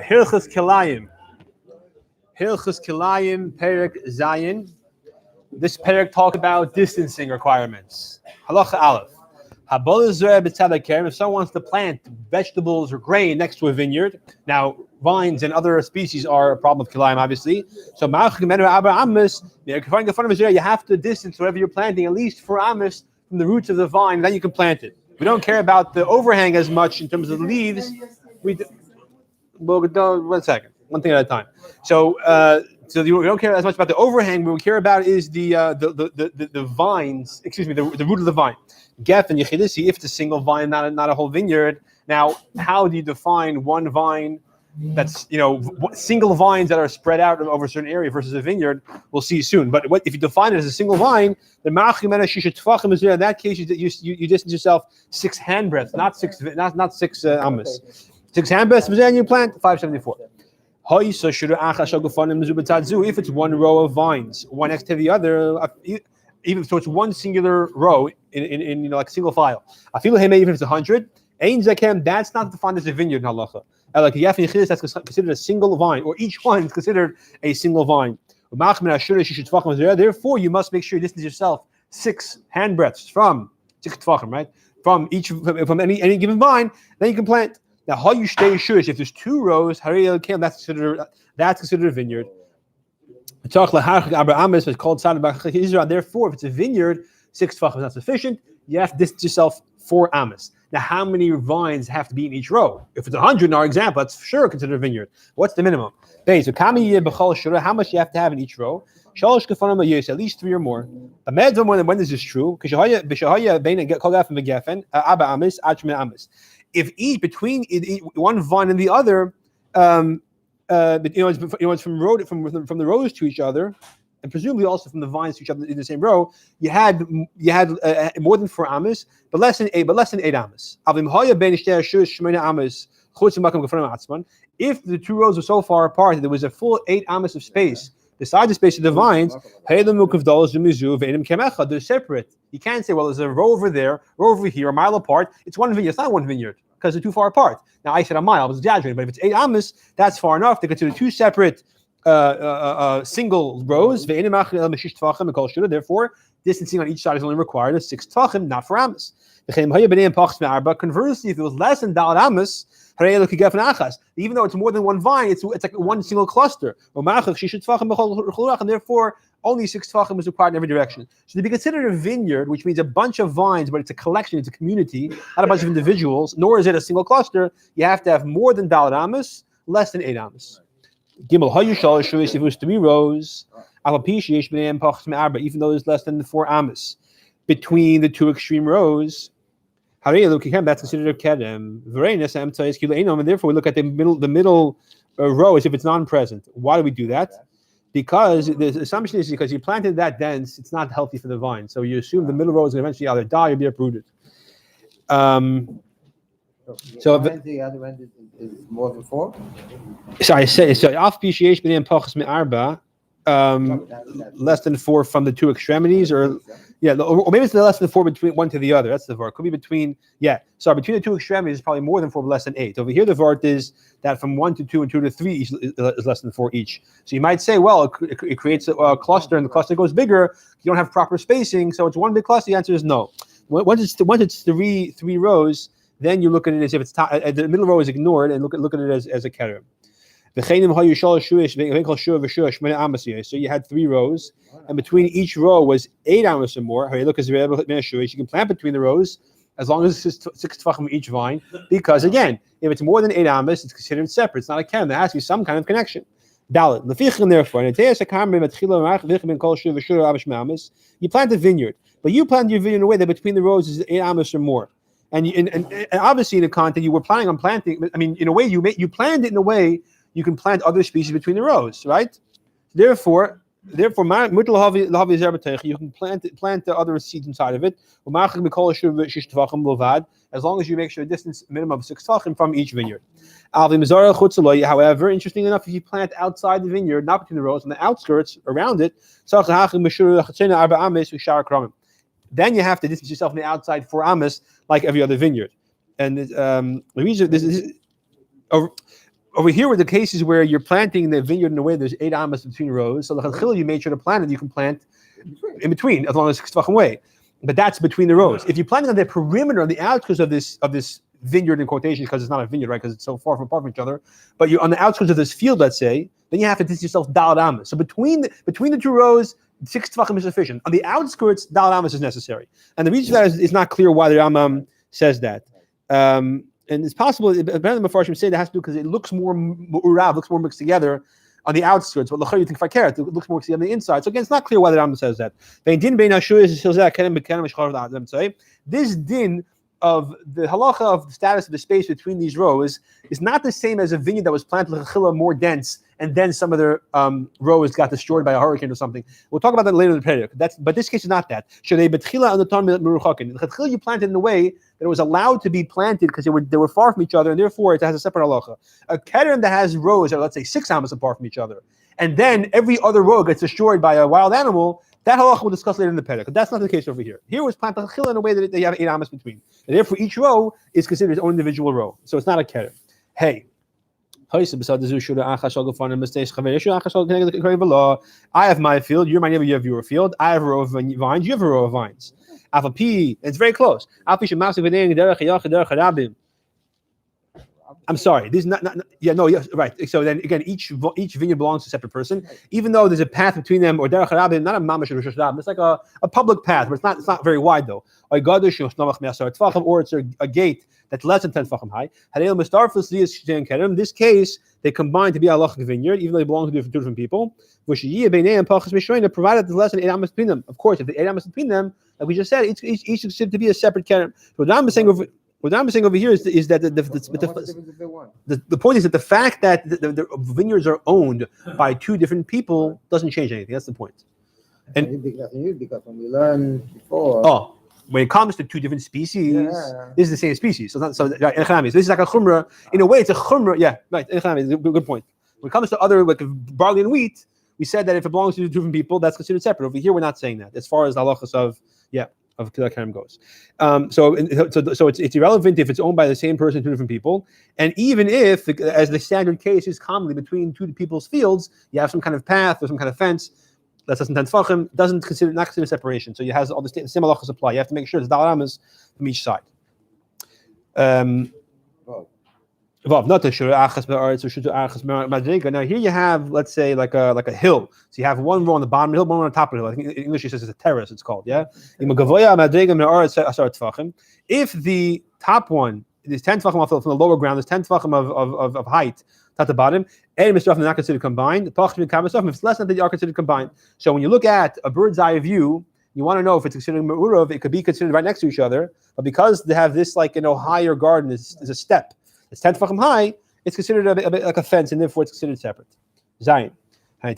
Hilchos Kilayim. Hilchos Kilayim, Perek Zayin. This Perek talk about distancing requirements. Halacha Aleph. If someone wants to plant vegetables or grain next to a vineyard, now vines and other species are a problem with Kilayim, obviously. So you have to distance whatever you're planting at least 4 amos from the roots of the vine, and then you can plant it. We don't care about the overhang as much in terms of the leaves. One second, one thing at a time. So we don't care as much about the overhang. What we care about is the vines. Excuse me, the root of the vine. Gef and Yechidisi, if it's a single vine, not a whole vineyard. Now, how do you define one vine that's single vines that are spread out over a certain area versus a vineyard? We'll see soon. But if you define it as a single vine, then in that case you distance yourself 6 handbreadths, not 6 amos. 6 handbreadths, and you plant 574. If it's one row of vines, one next to the other, even so, it's one singular row in like single file. I feel even if it's 100, that's not defined as a vineyard in halacha. That's considered a single vine, or each one is considered a single vine. Therefore, you must make sure you distance yourself 6 handbreadths from 6 tefachim, right? From any given vine, then you can plant. Now, how you stay shush? If there's 2 rows, that's considered a vineyard. It's called therefore, if it's a vineyard, 6 tefachim is not sufficient. You have to distance yourself 4 amos. Now, how many vines have to be in each row? If it's 100 in our example, that's for sure considered a vineyard. What's the minimum? So how much you have to have in each row? At least 3 or more. When is this true? If between one vine and the other, it's from the rows to each other, and presumably also from the vines to each other in the same row, you had more than 4 amos, but less than 8 amos. If the 2 rows were so far apart that there was a full 8 amos of space besides the space of the vines, they're separate. You can't say, well, there's a row over there, row over here, a mile apart. It's one vineyard. It's not one vineyard because they're too far apart. Now, I said a mile. I was exaggerating. But if it's 8 amos, that's far enough to consider 2 separate single rows. Therefore, distancing on each side is only required of 6 tefachim, not 4 amos. Conversely, if it was less than daled amos, even though it's more than one vine, it's like one single cluster. And therefore, only 6 tefachim is required in every direction. So to be considered a vineyard, which means a bunch of vines, but it's a collection, it's a community, not a bunch of individuals, nor is it a single cluster, you have to have more than daled amos, less than 8 amos. Gimel if it was 3 rows, even though there's less than 4 amos between the 2 extreme rows, that's considered a kedem. And therefore, we look at the middle row as if it's non-present. Why do we do that? Because the assumption is because you planted that dense, it's not healthy for the vine. So you assume the middle row is going to eventually either die or be uprooted. So the other end is more than 4. So I say less than 4 from the 2 extremities, or maybe it's less than 4 between one to the other. That's the vart. Could be between between the 2 extremities is probably more than 4, but less than 8. Over here, the vart is that from 1 to 2 and 2 to 3 is less than 4 each. So you might say, well, it creates a cluster, and the cluster goes bigger. You don't have proper spacing, so it's one big cluster. The answer is no. Once it's three rows, then you look at it as if it's the middle row is ignored, and look at it as a keter. So you had 3 rows, and between each row was 8 amos or more. You can plant between the rows as long as it's 6 tefachim each vine, because again, if it's more than 8 amos, it's considered separate. It's not a kem. There has to be some kind of connection. Therefore, you plant a vineyard, but you plant your vineyard in a way that between the rows is 8 amos or more. And obviously in the content you were planning on planting. I mean, in a way you planned it in a way you can plant other species between the rows, right? Therefore, you can plant the other seeds inside of it. As long as you make sure a distance minimum of 6 tefachim from each vineyard. However, interesting enough, if you plant outside the vineyard, not between the rows, on the outskirts around it, then you have to distance yourself from the outside 4 amos, like every other vineyard. And the reason this is over here with the cases where you're planting the vineyard in a way there's 8 amas between rows. So the you made sure to plant it. You can plant in between as long as 6 tefachim away. But that's between the rows. If you plant it on the perimeter, on the outskirts of this vineyard in quotation, because it's not a vineyard, right? Because it's so far apart from each other. But you're on the outskirts of this field, let's say, then you have to distance yourself daled amas. So between the 2 rows, 6 tefachim is sufficient. On the outskirts, daled amas is necessary. And the reason for that is not clear why the Rambam says that. And it's possible, apparently the Mefarshim say that has to do because it looks more urav, looks more mixed together on the outskirts. But you think if I care, it looks more mixed together on the inside. So again, it's not clear why the Rambam says that. This din of the halacha of the status of the space between these rows is not the same as a vineyard that was planted l'chila more dense, and then some of the rows got destroyed by a hurricane or something. We'll talk about that later in the Perek. But this case is not that. The you planted in a way that it was allowed to be planted because they were far from each other, and therefore it has a separate halacha. A kedem that has rows that are, let's say, 6 amas apart from each other, and then every other row gets destroyed by a wild animal, that halacha we'll discuss later in the Perek. But that's not the case over here. Here was planted l'chila in a way that they have 8 amas between. And therefore each row is considered its own individual row. So it's not a kedem. Hey. I have my field, you're my neighbor, you have your field. I have a row of vines, you have a row of vines. It's very close. I'm sorry. This is not right. So then again, each vineyard belongs to a separate person, even though there's a path between them, or derech harabim, not a mamash or rosh hashanah. It's like a public path, but it's not very wide though. Or it's a gate that's less than 10 tefachim high. In this case, they combine to be a halachic vineyard, even though they belong to two different people. Provided there's less than 8 amas between them. Of course, if the 8 amas between them, like we just said, each is considered to be a separate kerem. What I'm saying over here is that the point is that the fact that the vineyards are owned by 2 different people doesn't change anything. That's the point. And because when we learned before, when it comes to 2 different species, this is the same species. So this is like a chumrah. In a way, it's a chumrah. Yeah, right. Good point. When it comes to other like barley and wheat, we said that if it belongs to 2 different people, that's considered separate. Over here, we're not saying that. As far as the halachas of Kedar Kerem goes, so it's irrelevant if it's owned by the same person, 2 different people, and even if, as the standard case is commonly between 2 people's fields, you have some kind of path or some kind of fence. That's less than 10 tefachim. Not consider separation. So you have all the same halachas apply. You have to make sure there's daled amas from each side. Not the achas or now here you have, let's say, like a hill. So you have one row on the bottom of the hill, one row on the top of the hill. I think in English it says it's a terrace. It's called If the top one is 10 tefachim off from the lower ground, there's 10 tefachim of height at the bottom, and Mr. not considered combined. If it's less than that, they are considered combined. So when you look at a bird's eye view, you want to know if it's considered me'urav. It could be considered right next to each other, but because they have this higher garden, is a step. It's 10 tefachim high. It's considered a bit like a fence, and therefore it's considered separate. Zayin. We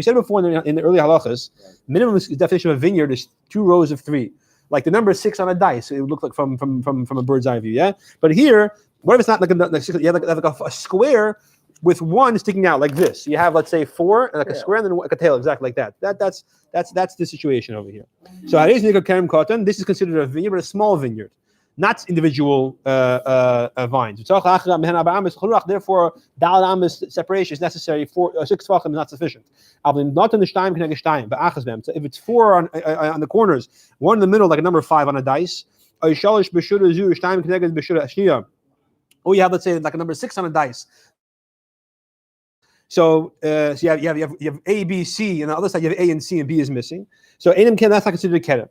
said before in the early halachas, minimum definition of a vineyard is 2 rows of 3. Like the number 6 on a dice, it would look like from a bird's eye view. Yeah, but here, what if it's not you have a square with 1 sticking out like this? You have, let's say, 4 and a square and then like a tail, exactly like that. That's the situation over here. So this is considered a vineyard, but a small vineyard, not individual vines. Therefore, daled amas separation is necessary. 6 tefachim is not sufficient. So if it's 4 on the corners, 1 in the middle, like a number 5 on a dice, or you have, let's say, like a number 6 on a dice. So you have A, B, C, and on the other side you have A and C, and B is missing. So that's not considered a kedem.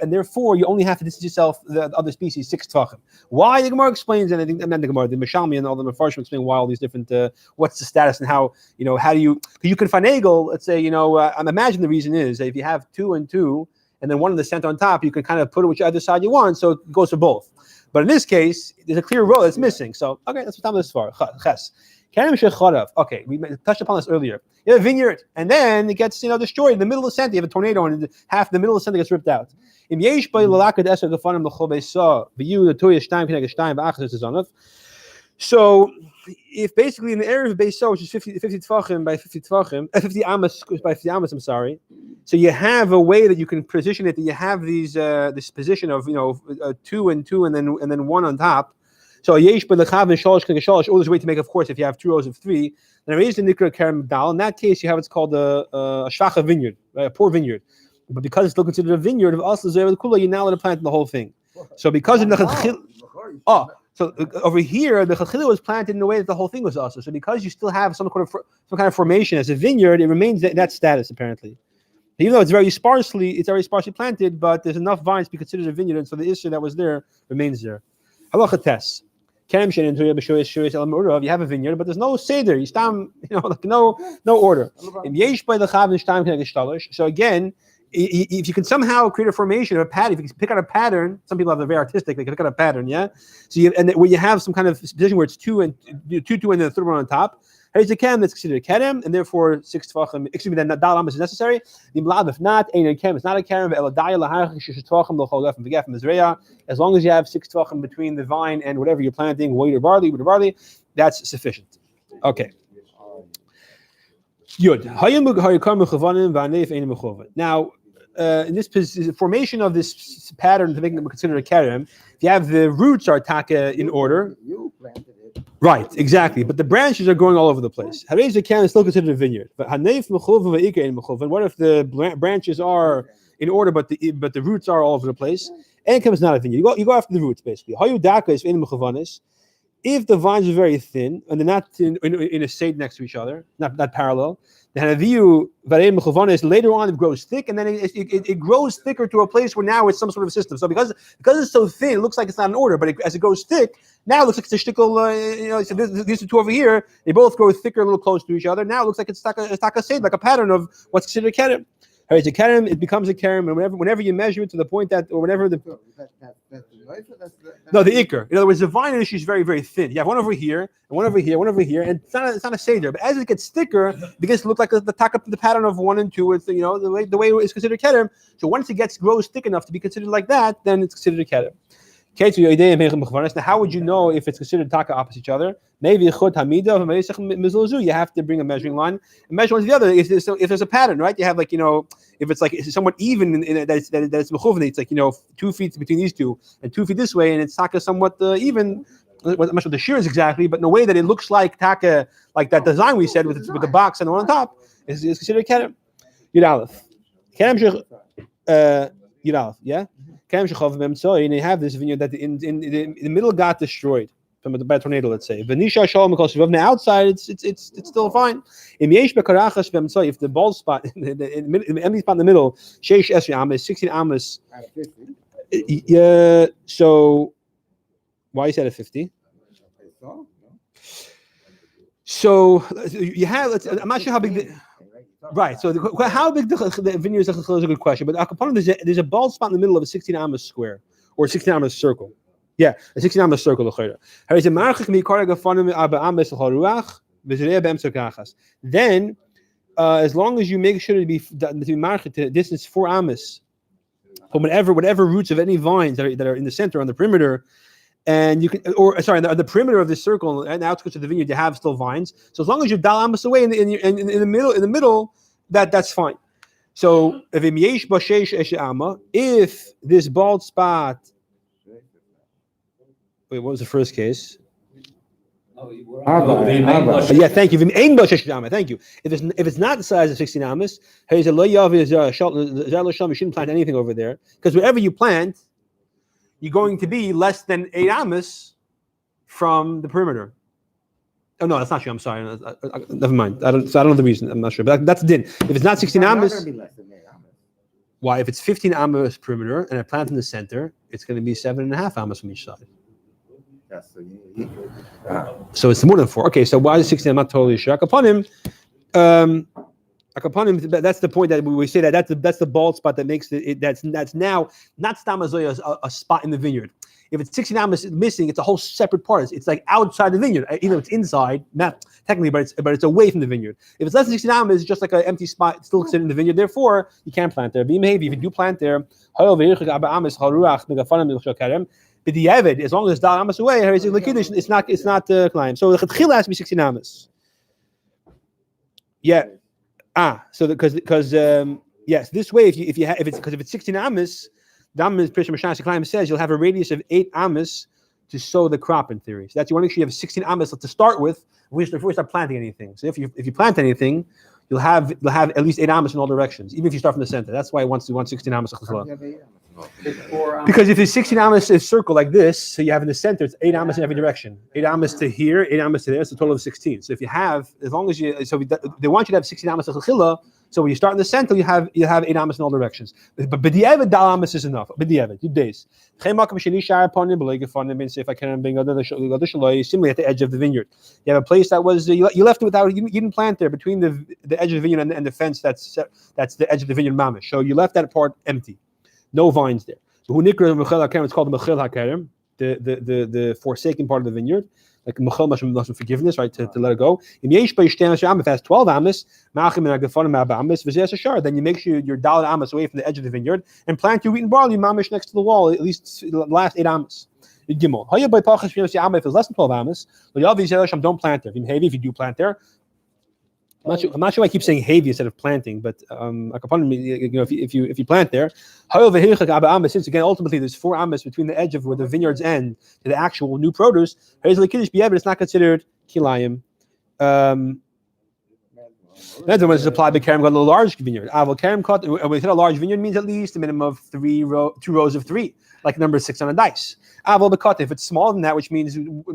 And therefore you only have to distance yourself the other species 6 tefachim. Why? The Gemara explains, and I think the Gemara, the Mishalmi, and all the Mefarshim explain why all these different what's the status and how do you can finagle. Let's say I imagine the reason is that if you have 2 and 2, and then 1 in the center on top, you can kind of put it which other side you want, so it goes for both. But in this case, there's a clear row that's missing. So, okay, that's what time this is for. Okay, we touched upon this earlier. You have a vineyard, and then it gets destroyed in the middle of the center. You have a tornado, and half the middle of the center gets ripped out. So if basically in the area of Beis, which is 50 tvachim by 50 tvachim, 50 amas by 50 amas, I'm sorry. So you have a way that you can position it. That you have these this position of 2 and 2 and then 1 on top. So yesh b'lechav and shalosh k'neged shalosh. Or there's a way to make, of course, if you have 2 rows of 3. Then raised the nikra kerem dal. In that case, you have what's called a shvacha vineyard, a poor vineyard. But because it's still considered a vineyard, of also zeh kula, you're now allowed to plant in the whole thing. So because of the so over here, the chachila was planted in a way that the whole thing was also. So because you still have some kind of formation as a vineyard, it remains that status apparently. Even though it's very sparsely planted, but there's enough vines to be considered a vineyard, and so the issue that was there remains there. Halacha tes. You have a vineyard, but there's no seder. No order. So again, if you can somehow create a formation of a pattern, if you can pick out a pattern, some people are very artistic, they can pick out a pattern, yeah? So where you have some kind of position where it's 2 and then the third one on top, here's a kem that's considered a kerem, and therefore 6 tvachim, then dal amas is necessary. If not, a kem, it's not a kerem, as long as you have 6 tvachim between the vine and whatever you're planting, wheat or barley, that's sufficient. Okay. Yud. Now, in this formation of this pattern to make them consider a kerem, if you have the roots are taka in order, You planted it. right? Exactly, but the branches are going all over the place. Harez the kerem is still considered a vineyard. But hanef mechuv ve'ikar in mechuv. What if the branches are in order, but the roots are all over the place? Enkem is not a vineyard. You go after the roots basically. Hayu daka is in mechuvanis. If the vines are very thin and they're not in a shade next to each other, not parallel, the hanaviu varei mechuvanis later on it grows thick, and then it grows thicker to a place where now it's some sort of system. So because it's so thin, it looks like it's not in order, but as it grows thick, now it looks like it's a shtickle. So these two over here, they both grow thicker, a little close to each other. Now it looks like it's taka shade, like a pattern of what's considered a kerem. It's a kerem, it becomes a kerem, and whenever you measure it to the point that, or whenever the ikr. In other words, the vine issue is very, very thin. You have one over here, and one over here, one over here, and it's not a seder. But as it gets thicker, it begins to look like the pattern of 1 and 2. It's the way it's considered kerem. So once it grows thick enough to be considered like that, then it's considered a kerem. Now, how would you know if it's considered taka opposite each other? Maybe you have to bring a measuring line and measure one to the other. If there's a pattern, right? You have if it's like it's somewhat even that it's mechuvnei, it's like 2 feet between these two and 2 feet this way, and it's taka somewhat even. I'm not sure what the shear is exactly, but in a way that it looks like taka, like that design we said with the box and the one on top is considered kerem. Yud Aleph. Kerem Yud Aleph, yeah. And they have this vineyard that in the middle got destroyed by a tornado, let's say. On the outside, it's still fine. If the bald spot, the empty spot in the middle, 16 amas. Yeah. So why is that at 50? So you have. I'm not sure how big. Right. So how big the vineyard is a good question. But there's a bald spot in the middle of a 16 amas square or 16 amas circle. Yeah, a 16 amas circle. Then, as long as you make sure to be marked to distance 4 amas from whatever roots of any vines that are in the center on the perimeter. And you can, on the perimeter of this circle and the outskirts of the vineyard, you have still vines. So as long as you're dal amas away in the middle, that's fine. So if this bald spot, wait, what was the first case? Yeah, thank you. Thank you. If it's not the size of 16 amas, you shouldn't plant anything over there, because wherever you plant, you're going to be less than 8 amas from the perimeter. Oh no, that's not true. I'm sorry. Never mind. I don't know the reason. I'm not sure. But that's the din. If it's not 16 amas, why? If it's 15 amas perimeter and I plant in the center, it's going to be 7.5 amas from each side. So it's more than 4. Okay, so why is 16? I'm not totally sure. Upon him, that's the point that we say that's the bald spot that makes it. That's now not stamazoya a spot in the vineyard. If it's 16 amas missing, it's a whole separate part. It's like outside the vineyard. Either it's inside, not technically, but it's away from the vineyard. If it's less than 16 amas, it's just like an empty spot still sitting in the vineyard. Therefore, you can't plant there. Maybe if you do plant there, B'diavad, as long as dal amas away, it's not climb. So the chetchila has to be 16 amas. Yeah. So because yes, this way if it's 16 amas, the amas Prisham Mashnas Climb says you'll have a radius of 8 amas to sow the crop in theory. So that's you want to make sure you have 16 amas to start with before you start planting anything. So if you plant anything, you'll have at least 8 amas in all directions, even if you start from the center. That's why it wants 16 amas. Because if it's 16 amas is circle like this, so you have in the center, it's 8 amas in every direction. 8 amas to here, 8 amas to there, it's a total of 16. So if you have, they want you to have 16 amas of chila. So when you start in the center, you have 8 amas in all directions. But b'diavad dal amas is enough. B'diavad, 2 days. If I can bring similarly at the edge of the vineyard. You have a place that was you left it without you didn't plant there between the edge of the vineyard and the fence that's the edge of the vineyard mamish. So you left that part empty, no vines there. So it's called the mechil hakerem, the forsaken part of the vineyard. Like mechil mashum forgiveness, right? To let it go. If it has 12 amas, then you make sure you're daled amas away from the edge of the vineyard and plant your wheat and barley mamish next to the wall, at least the last 8 amas. Gimel. If it's less than 12 amas, don't plant there. If you do plant there, I'm not sure why I keep saying heavy instead of planting, but if you plant there, since again ultimately there's 4 amas between the edge of where the vineyards end to the actual new produce, it's not considered kilayim. Then when it's applied by Kerem got a large vineyard. When we hit a large vineyard means at least a minimum of 2 rows of 3, like number 6 on a dice. If it's smaller than that, which means 2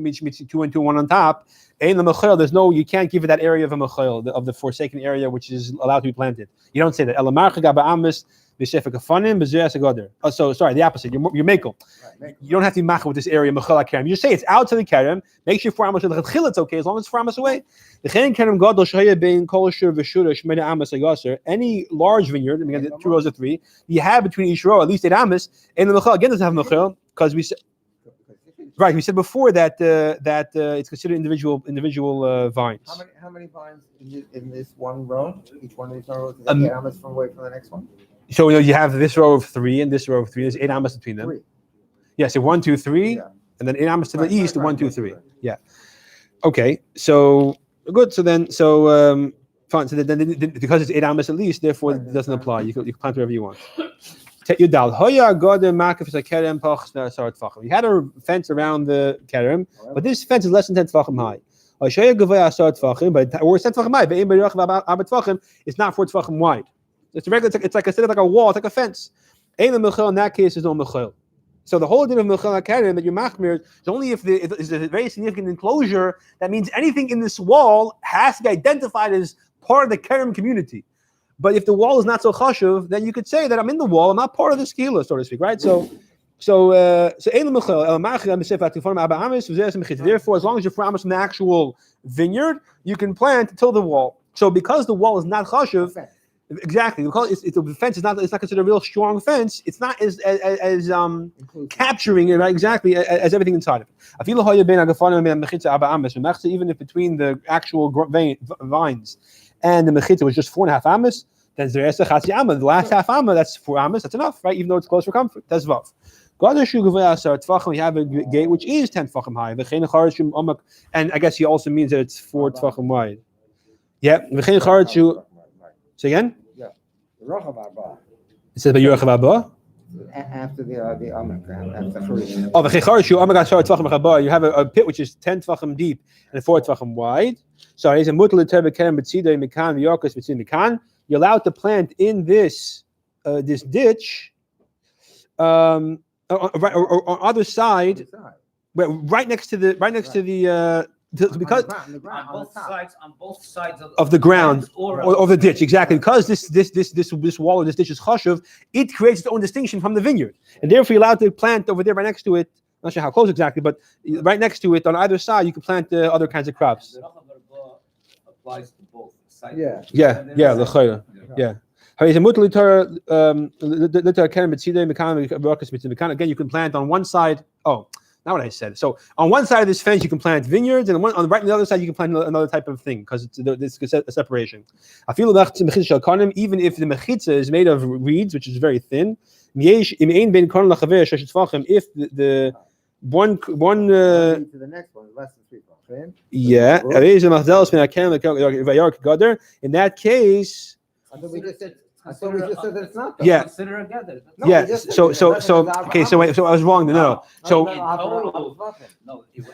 and 2, 1 on top, there's no, you can't give it that area of a mechil, of the forsaken area which is allowed to be planted. You don't say that. So sorry, the opposite. You're makel. You don't have to be machal with this area mechil kerem. You just say it's out to the kerem. Make sure 4 amas to the chil. It's okay as long as it's 4 amas away. Any large vineyard, 2 rows of 3, you have between each row at least 8 amas. And the mechil again doesn't have mechil because we said. Right, we said before that it's considered individual vines. How many vines in this one row? Each one of these rows is 8 amas from away from the next one. So you have this row of 3 and this row of 3. There's 8 amas between them. 3. Yeah, so 1, 2, 3, yeah. And then 8 amas to the east. 1, 2, 3. Yeah. Okay. So good. So fine. So then because it's 8 amas at least, therefore it doesn't apply. You can plant wherever you want. You had a fence around the kerem, but this fence is less than 10 tefachim high. But we're 10 tefachim high. It's not 4 tefachim wide. It's regular. It's like instead of like a wall, it's like a fence. In that case, is no mechil. So the whole idea of mechil kerem that you machmir is only if it's a very significant enclosure. That means anything in this wall has to be identified as part of the kerem community. But if the wall is not so chashuv, then you could say that I'm in the wall. I'm not part of the skila, so to speak, right? Therefore, as long as you're from the actual vineyard, you can plant till the wall. So because the wall is not chashuv, exactly, because the fence is not considered a real strong fence. It's not as capturing it, right? Exactly as everything inside of it. Even if between the actual vines and the mechitza was just 4.5 amas, then the last half amma, that's 4 amas, that's enough, right? Even though it's close for comfort. That's vav. We have a gate which is 10 tefachim high. And I guess he also means that it's 4 tefachim wide. Yeah. Say again? Yeah. It says by Yurachav Abba? After the amak, after the Oh, you have a pit which is 10 tefachim deep and 4 tefachim wide. So he's a mutal terbe kerem betzida mikan v'yorkos between mikan. You're allowed to plant in this ditch, on other side, right next to the because on both sides of the ground or the ditch, exactly, because this wall or this ditch is chashuv, it creates its own distinction from the vineyard, and therefore you're allowed to plant over there right next to it. Not sure how close exactly, but right next to it on either side you can plant other kinds of crops. Applies to both sides. Yeah. Again, you can plant on one side. Oh, not what I said. So on one side of this fence, you can plant vineyards, and on the right on the other side, you can plant another type of thing because it's a separation. I feel even if the mechitza is made of reeds, which is very thin, if One. To the next one, less than 3 tefachim. Yeah. In that case. I thought we just said that it's not. Though. Yeah. Consider together. No, Yeah. we just said So that. okay. So wait. So I was wrong. No. So In total, no, you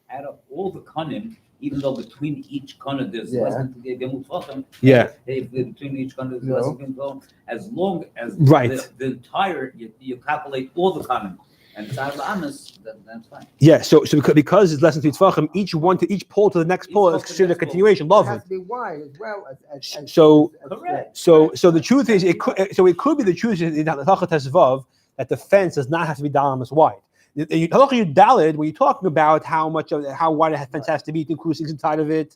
add up all the kanim, even though between each kanim there's less than gemut tefachim. Yeah. If between each kanim there's less than gemut, as long as Right. the entire you calculate all the kanim and it's out of amis, then that's fine. Yeah. So because it's less than 3 tefachim, each pole to the next pole is considered a continuation. It Love has it. to be wide as well as So Correct. So the truth is, it could be the truth is in Halacha Tesvav that the fence does not have to be dalamas wide. Halacha Yudalid, when you're talking about how wide a fence has to be to include things inside of it,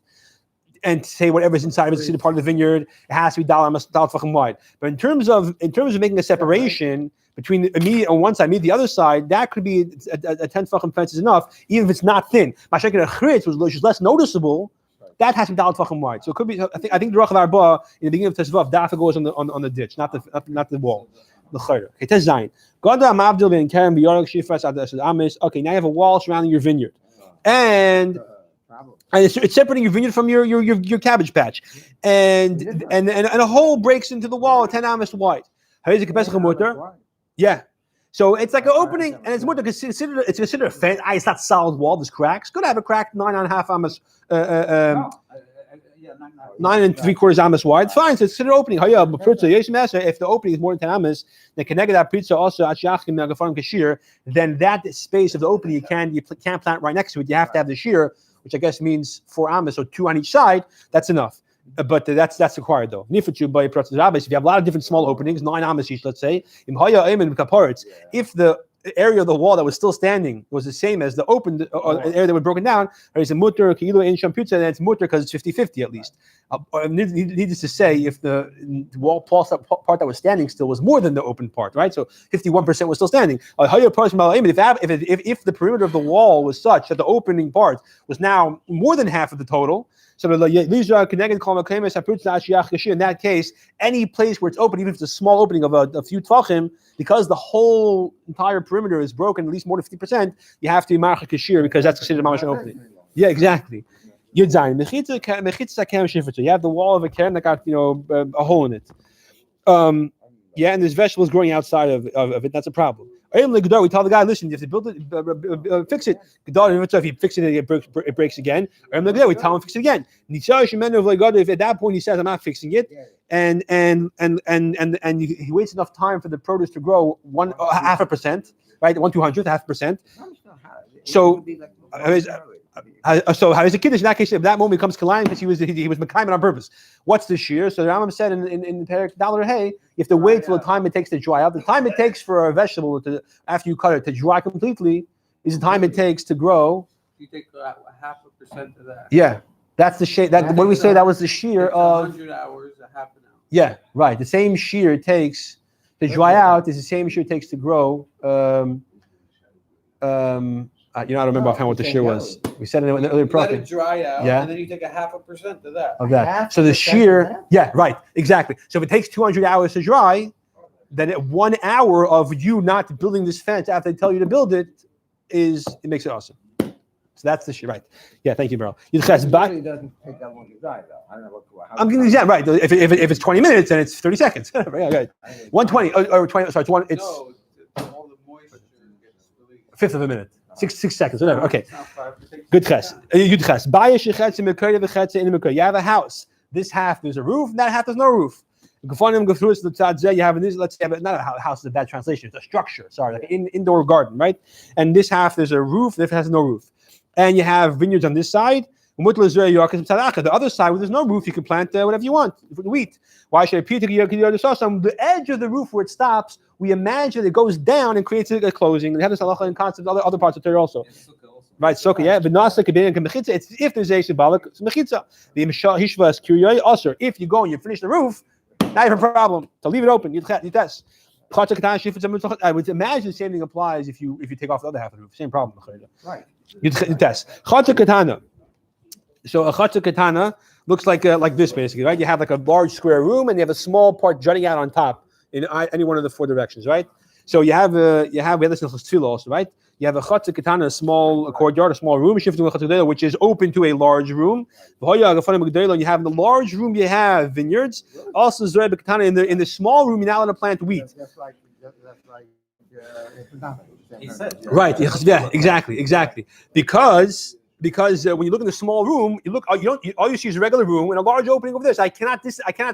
and say whatever's inside of it is considered part of the vineyard, it has to be dalamas wide. But in terms of making a separation between the immediate on one side, immediate the other side, that could be a 10 tefachim fence is enough, even if it's not thin. Masha'ik a chritz, which is less noticeable. That has to be daled tefachim wide. So it could be. I think the Rachav Arba in the beginning of Tesvav, dafa goes on the ditch, not the wall. The chayre. Okay, Tez Zayin. Okay, now you have a wall surrounding your vineyard, and it's separating your vineyard from your cabbage patch, and a hole breaks into the wall 10 amos wide. Yeah. So it's like an opening, and it's more to consider. It's considered a fence. It's not solid wall. There's cracks. It's going to have a crack 9.5 amos, 9 3/4 amos wide. Fine. So it's considered opening. If the opening is more than 10 amos, then connect that pizza also kashir. Then that space of the opening you can't plant right next to it. You have to have the shear, which I guess means 4 amos, so 2 on each side. That's enough. But that's required though. If you have a lot of different small openings, 9 amos each, let's say, if the area of the wall that was still standing was the same as the open area that was broken down, it's a mutter kilo in shamputza, then it's mutter because it's 50-50 at least. Needless to say, if the wall part that was standing still was more than the open part, right? So 51% was still standing. If the perimeter of the wall was such that the opening part was now more than half of the total, so in that case, any place where it's open, even if it's a small opening of a few tefachim, because the whole entire perimeter is broken, at least more than 50%, you have to be marcha kashir because that's considered mamash opening. Yeah, exactly. Yud Zayin. You have the wall of a keren that got a hole in it. Yeah, and there's vegetables growing outside of it. That's a problem. We tell the guy, listen, you have to build it, fix it. If you fix it, it breaks again. We tell him fix it again. If at that point he says, I'm not fixing it, and he waits enough time for the produce to grow 0.5%, right? 1/200, 0.5%. So how is a kiddush in that case? If that moment becomes kalayim because he was mekayim on purpose. What's the shear? So the Rambam said in Perek dollar hey, you have to wait till the time it takes to dry out. The time it takes for a vegetable after you cut it to dry completely is the time it takes to grow. You take 0.5% of that. Yeah, that's the shear. That when we say that was the shear of 100 hours, a half an hour. Yeah, right. The same shear it takes to dry out is the same shear it takes to grow. I don't remember offhand what the shear was. We said it in the earlier Let program. it dry out, Yeah. and then you take 0.5% of that. Of that. So the shear, yeah, right, exactly. So if it takes 200 hours to dry, then 1 hour of you not building this fence after they tell you to build it makes it awesome. So that's the shear, right? Yeah, thank you, Beryl. It really doesn't take that long to dry, though. I don't know I'm getting that right. If it's 20 minutes, then it's 30 seconds. Right, right. 120 or 20. Sorry, it's No, all the moisture gets released. a fifth of a minute. 6 seconds, whatever. Okay. It's not 5, it takes Good ches. Good ches. You have a house. This half there's a roof, and that half there's no roof. You have this. Let's say, not a house is a bad translation. It's a structure. Sorry, like an indoor garden, right? And this half there's a roof. This has no roof, and you have vineyards on this side. The other side where there's no roof, you can plant whatever you want, wheat. Why should I repeat the edge of the roof where it stops? We imagine it goes down and creates a closing. They have this halacha and concept other parts of Torah also. Right, sukkah, yeah. It's if there's a symbolic mechitza. The hishvas kiryoi also. If you go and you finish the roof, not even a problem. So leave it open. You test. I would imagine the same thing applies if you take off the other half of the roof. Same problem. Right. You test. So a chatza katana looks like this basically, right? You have like a large square room and you have a small part jutting out on top in any one of the 4 directions, right? So we had this in Tefillah also, right? You have a chatz katana, a small courtyard, a small room, which is open to a large room. And you have in the large room, you have vineyards. Also, in the small room, you're not allowed to plant wheat. That's like He said. Right? Yeah, exactly. Because when you look in the small room, all you see is a regular room and a large opening over there. So I cannot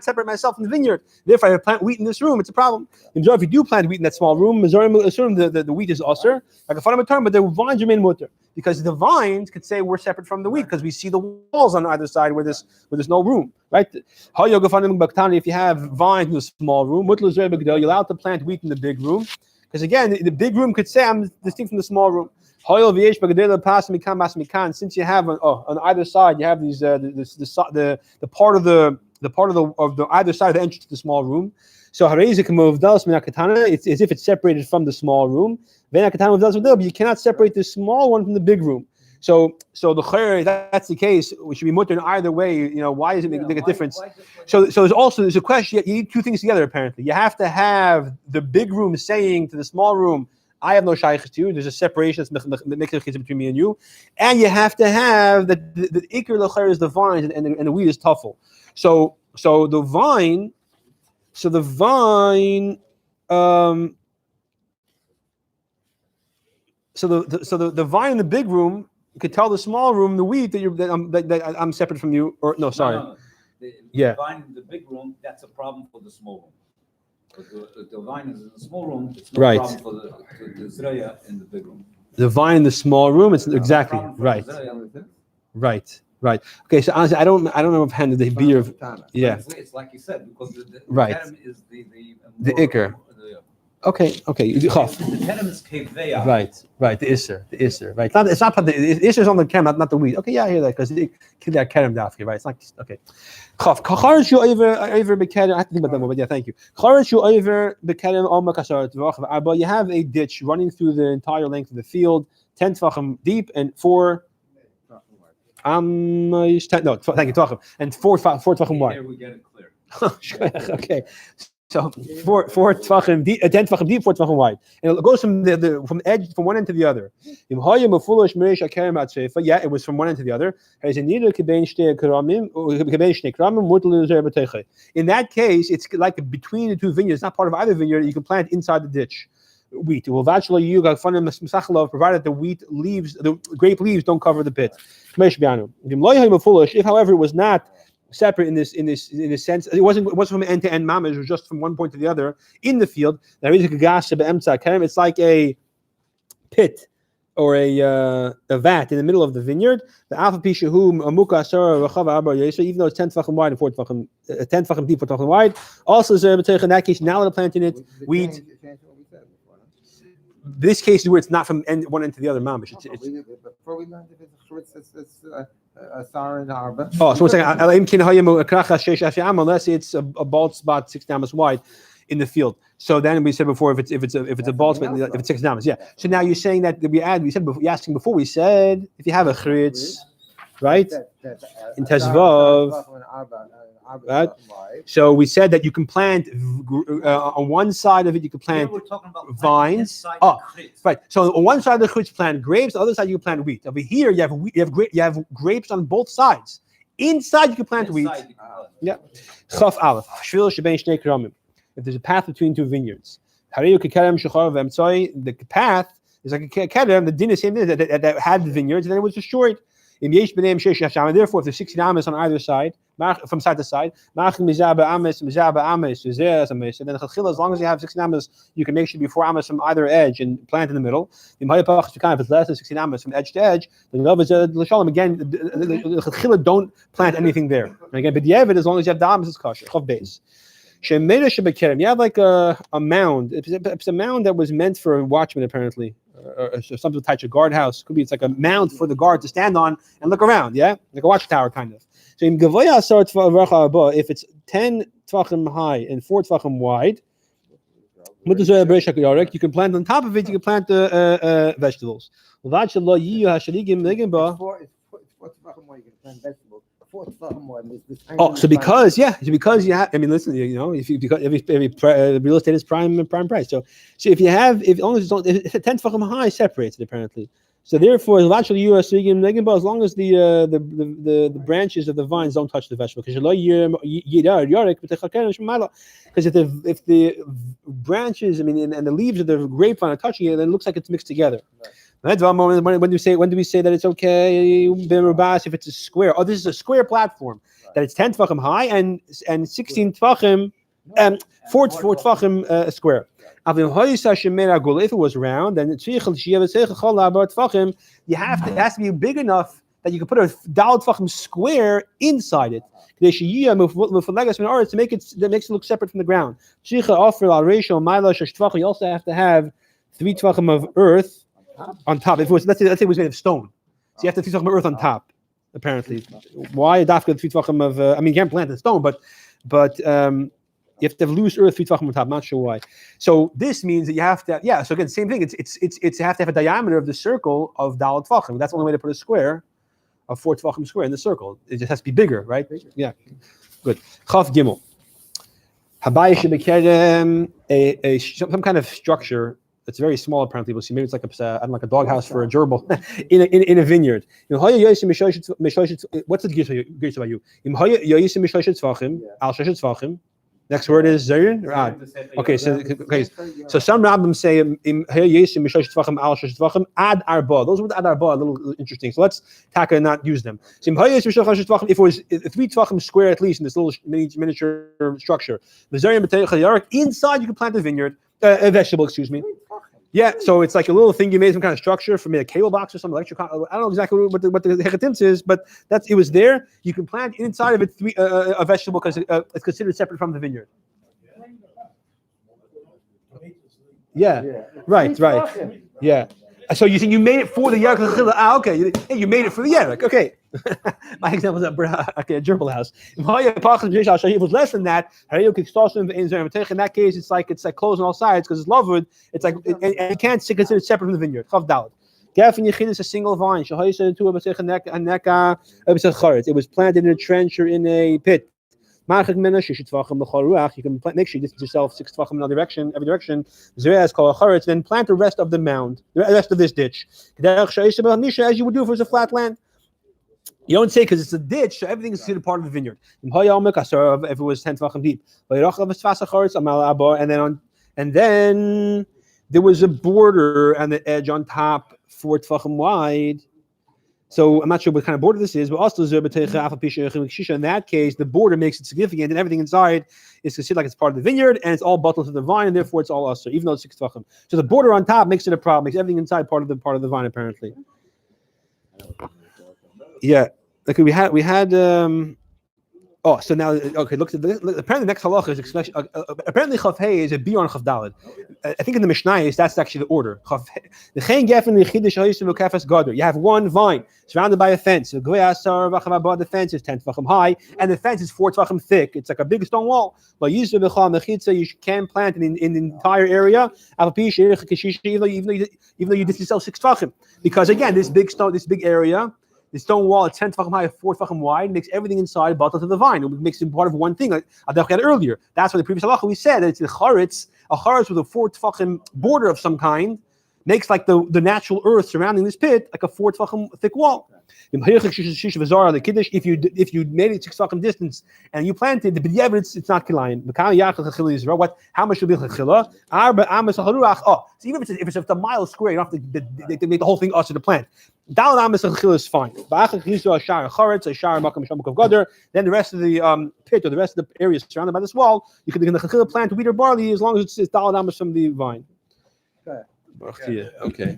separate myself from the vineyard. Therefore, if I plant wheat in this room, it's a problem. And if you do plant wheat in that small room, assume the wheat is usher, like a fundamental term, but the vines remain mutter. Because the vines could say we're separate from the wheat because we see the walls on either side where there's no room, right? If you have vines in the small room, you're allowed to plant wheat in the big room. Because again, the big room could say I'm distinct from the small room. Since you have on either side, you have these the part of the either side of the entrance to the small room. So it's as if it's separated from the small room. But you cannot separate the small one from the big room. So the chayr, that's the case, we should be mutter in either way. Why does it make a difference? So there's a question. You need two things together. Apparently, you have to have the big room saying to the small room, "I have no shaykhs to you." There's a separation that's between me and you, and you have to have the ikr l'chayr is the vine and the wheat is tuffle. So the vine. So the vine. So the vine in the big room could tell the small room, the wheat, that I'm separate from you. Or no, sorry. No. The vine in the big room, that's a problem for the small room. But the vine is in the small room, it's no problem for the zraya in the big room. The vine in the small room, it's exactly right. Right. Okay, so honestly, I don't know if hand the beer of It's like you said, because the terem is the ikr. Okay. The terem is keveya. Right. The isser. Right. It's not the isser is on the kerem, not the wheat. Okay, yeah, I hear that because the kerem dafki. Right. It's not okay. Chaf. Kacharis you over bekerem. I have to think about that more, but yeah, thank you. Kacharis you over bekerem al makasar tvach. But you have a ditch running through the entire length of the field, 10 tvachim deep and 4. Thank you, tvachim, and 4 tvachim wide. Here we get it clear. Okay. So 4 tvachim deep, 10 tvachim deep, 4 tvachim wide, and it goes from the edge from one end to the other. Yeah, it was from one end to the other. In that case, it's like between the two vineyards. It's not part of either vineyard. You can plant inside the ditch wheat. It will eventually provided the grape leaves don't cover the pit. If, however, it was not separate in this sense, it wasn't from end to end mamish, it was just from one point to the other in the field. It's like a pit or a vat in the middle of the vineyard. The alpha pishahu amuka asara rachava arba yesa, even though it's 10 tvachim wide and 4 tvachim, 10 tvachim deep, 4 tvachim wide. Also, in that case, now they're planting it wheat. This case is where it's not from one end to the other mamish. Before we learned it's Asar and Arba. Oh, so 1 second. Unless it's a bald spot 6 amas wide in the field. So then we said before, if it's a bald spot, if it's 6 amas, yeah. So now you're saying that we said before, you're asking before, we said if you have a chritz, right? In Tezvav. Right? So we said that you can plant on one side of it. You can plant vines. Right. So on one side of the chutz you plant grapes. On the other side you can plant wheat. Over here you have grapes on both sides. Inside you can plant wheat. Yeah. Chaf Aleph. If there's a path between two vineyards, the path is like a kerem. The din is same that had the vineyards and then it was destroyed. Therefore, if there's 16 amas on either side, from side to side, then the chachila, as long as you have 16 amas, you can make sure 4 amas from either edge and plant in the middle. If it's less than 16 amas from edge to edge, then again, the chachila don't plant anything there. And again, but the evid, as long as you have the amas, it's kosher. Chav base. You have like a mound. It's a mound that was meant for a watchman, apparently. Or something type of guardhouse. Could be it's like a mount for the guard to stand on and look around, yeah? Like a watchtower kind of. So if it's 10 tvachim high and 4 tvachim wide, you can plant on top of it, you can plant vegetables. and this. So because you have, I mean, listen, if you because every real estate is prime price. So if as long as it's if a 10 tefachim high separates it apparently. So therefore, as long as the branches of the vines don't touch the vegetable, because if the branches, I mean, and the leaves of the grapevine are touching it, then it looks like it's mixed together. That's one moment. When do we say that it's okay? If it's a square, this is a square platform that it's 10 tefachim high and 16 tefachim, 4 tefachim square. If it was round, then it has to be big enough that you can put a dal tefachim square inside it. To make it look separate from the ground. You also have to have 3 tefachim of earth on top. If it was, let's say it was made of stone, so you have to 3 tefachim of earth on top. Apparently, why dafka 3 tefachim of? I mean, you can't plant in stone, but you have to have loose earth 3 tefachim on top. I'm not sure why. So this means that you have to. Yeah. So again, same thing. It's you have to have a diameter of the circle of dal tefachim. That's the only way to put a square, a 4 tefachim square in the circle. It just has to be bigger, right? Yeah. Good. Chaf gimel. Habaya should be some kind of structure. It's very small apparently. We'll see. Maybe it's like a doghouse for a gerbil in a vineyard. What's the gears about you? Next word is Zayrin or Ad. Okay, so some rabbis say Ad Arba. Those words Ad Arba are a little interesting. So let's tackle and not use them. So if it was 3 tefachim square at least in this little miniature structure, inside you can plant a vineyard, a vegetable. Excuse me. Yeah, so it's like a little thing you made, some kind of structure for maybe a cable box or some electric. I don't know exactly what the hechatims is, but it was there. You can plant inside of it a vegetable because it's considered separate from the vineyard. Yeah. Right. Yeah. So you think you made it for the yarek? Okay. You made it for the yarek. Okay. My example is a gerbil house. If it was less than that, in that case, it's like closed on all sides because it's lovewood. It's like and you can't consider it separate from the vineyard. Chav daled. Gaf and Yechid is a single vine. It was planted in a trench or in a pit. You can make sure you distance yourself 6 tefachim in every direction. Then plant the rest of the mound, the rest of this ditch, as you would do if it was a flat land. You don't say because it's a ditch, so everything is considered part of the vineyard. If it was 10 tefachim deep, and then there was a border and the edge on top 4 tefachim wide. So I'm not sure what kind of border this is, but also in that case, the border makes it significant, and everything inside is considered like it's part of the vineyard, and it's all bottled to the vine, and therefore it's all usher, even though it's 6 tefachim. So the border on top makes it a problem, makes everything inside part of the vine apparently. Yeah, like we had. So now okay. Look, apparently the next halacha is apparently Chaf Hey is a biyar on Chaf Daled. I think in the Mishnah that's actually the order. You have one vine surrounded by a fence. The fence is 10 tefachim high, and the fence is 4 tefachim thick. It's like a big stone wall. But you can plant in the entire area, even though you distance yourself 6 tefachim, because again, this big area. The stone wall is 10 tefachim high, 4 tefachim wide, makes everything inside bottled to the vine. It makes it part of one thing. Like Adach had earlier. That's why the previous halacha we said that it's a charetz with a 4 tefachim border of some kind, makes like the natural earth surrounding this pit like a 4 tefachim thick wall. If you made it 6 tefachim distance and you planted the b'diavad, it's not kilayin. What? How much should be chila? So even if it's a mile square, you don't have to make the whole thing usher to plant. Daled amas chila is fine. Then the rest of the pit or the rest of the area surrounded by this wall, you can plant wheat or barley as long as it's daled amas from the vine. Okay. Okay.